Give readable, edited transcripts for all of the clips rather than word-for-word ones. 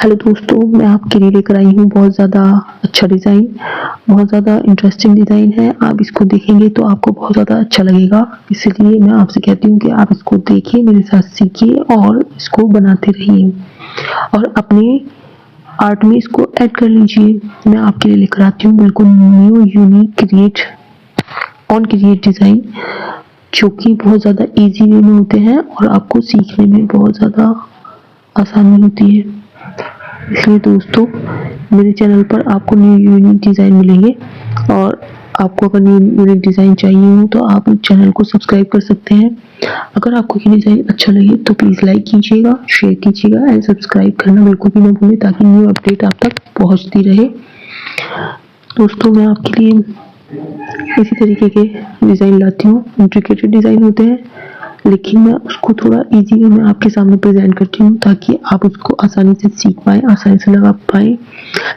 Hello दोस्तों, मैं आपके लिए लेकर आई हूँ बहुत ज़्यादा अच्छा डिज़ाइन, बहुत ज़्यादा इंटरेस्टिंग डिज़ाइन है। आप इसको देखेंगे तो आपको बहुत ज़्यादा अच्छा लगेगा, इसलिए मैं आपसे कहती हूँ कि आप इसको देखिए, मेरे साथ सीखिए और इसको बनाते रहिए और अपने आर्ट में इसको ऐड कर लीजिए। मैं आपके लिए लेकर आती हूँ बिल्कुल न्यू यूनिक क्रिएट डिज़ाइन, जो कि बहुत ज़्यादा ईजी वे में होते हैं और आपको सीखने में बहुत ज़्यादा आसानी होती है। इसलिए दोस्तों, मेरे चैनल पर आपको न्यू यूनिक डिज़ाइन मिलेंगे और आपको अगर न्यू यूनिक डिज़ाइन चाहिए हो तो आप चैनल को सब्सक्राइब कर सकते हैं। अगर आपको ये डिज़ाइन अच्छा लगे तो प्लीज़ लाइक कीजिएगा, शेयर कीजिएगा एंड सब्सक्राइब करना बिल्कुल भी ना भूलें, ताकि न्यू अपडेट आप तक पहुंचती रहे। दोस्तों, मैं आपके लिए इसी तरीके के डिज़ाइन लाती हूँ। इंट्रिकेटेड डिज़ाइन होते हैं, लेकिन मैं उसको थोड़ा इजी वे में आपके सामने प्रेजेंट करती हूँ ताकि आप उसको आसानी से सीख पाएँ, आसानी से लगा पाएँ।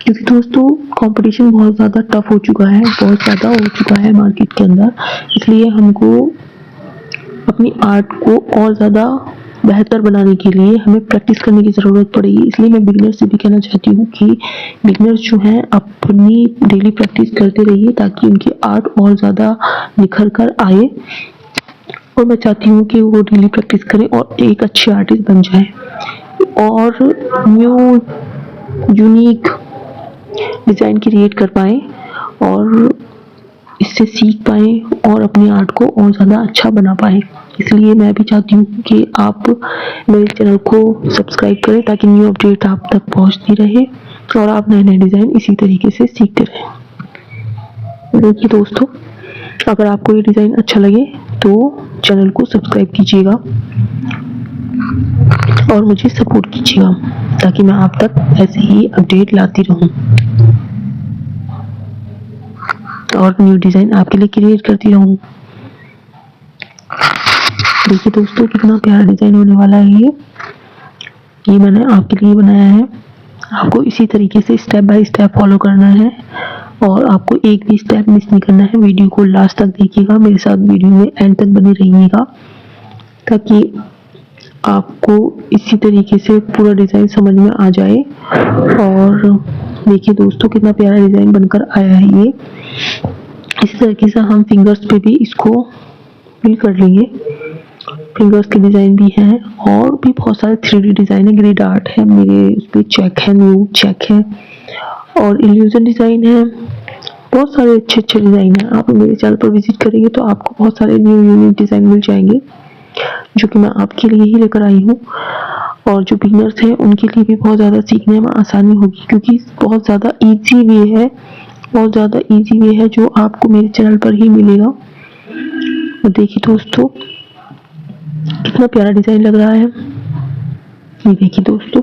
क्योंकि दोस्तों, कंपटीशन बहुत ज़्यादा टफ हो चुका है, बहुत ज़्यादा हो चुका है मार्केट के अंदर, इसलिए हमको अपनी आर्ट को और ज़्यादा बेहतर बनाने के लिए हमें प्रैक्टिस करने की ज़रूरत पड़ेगी। इसलिए मैं बिगिनर से भी कहना चाहती हूँ कि बिगिनर्स जो हैं अपनी डेली प्रैक्टिस करते रहिए, ताकि उनकी आर्ट और ज़्यादा निखर कर आए। और मैं चाहती हूँ कि वो डेली प्रैक्टिस करें और एक अच्छे आर्टिस्ट बन जाए और न्यू यूनिक डिज़ाइन क्रिएट कर पाएँ और इससे सीख पाएँ और अपनी आर्ट को और ज़्यादा अच्छा बना पाएँ। इसलिए मैं भी चाहती हूँ कि आप मेरे चैनल को सब्सक्राइब करें, ताकि न्यू अपडेट आप तक पहुँचती रहे और आप नए नए डिज़ाइन इसी तरीके से सीखते रहें। देखिए दोस्तों, अगर आपको ये डिज़ाइन अच्छा लगे तो चैनल को सब्सक्राइब कीजिएगा और मुझे सपोर्ट कीजिएगा, ताकि मैं आप तक ऐसे ही अपडेट लाती रहूं और न्यू डिज़ाइन आपके लिए क्रिएट करती रहूं। देखिए दोस्तों, कितना प्यारा डिज़ाइन होने वाला है ये मैंने आपके लिए बनाया है। आपको इसी तरीके से स्टेप बाय स्टेप फॉलो करना है और आपको एक भी स्टेप मिस नहीं करना है। वीडियो को लास्ट तक देखिएगा, मेरे साथ वीडियो में एंड तक बने रहिएगा, ताकि आपको इसी तरीके से पूरा डिज़ाइन समझ में आ जाए। और देखिए दोस्तों, कितना प्यारा डिज़ाइन बनकर आया है ये। इस तरीके से हम फिंगर्स पे भी इसको फिल कर लेंगे। फिंगर्स के डिज़ाइन भी हैं और भी बहुत सारे 3D डिज़ाइन है, ग्रिड आर्ट है, मेरे उस पर चेक है, न्यू चेक है और इल्यूजन डिज़ाइन है। बहुत सारे अच्छे अच्छे डिज़ाइन हैं। आप मेरे चैनल पर विजिट करेंगे तो आपको बहुत सारे न्यू यूनिक डिज़ाइन मिल जाएंगे, जो कि मैं आपके लिए ही लेकर आई हूँ। और जो बिगिनर्स हैं उनके लिए भी बहुत ज़्यादा सीखने में आसानी होगी, क्योंकि बहुत ज़्यादा ईजी वे है, बहुत ज़्यादा ईजी वे है जो आपको मेरे चैनल पर ही मिलेगा। और देखिए दोस्तों, कितना प्यारा डिज़ाइन लग रहा है। ये देखिए दोस्तों,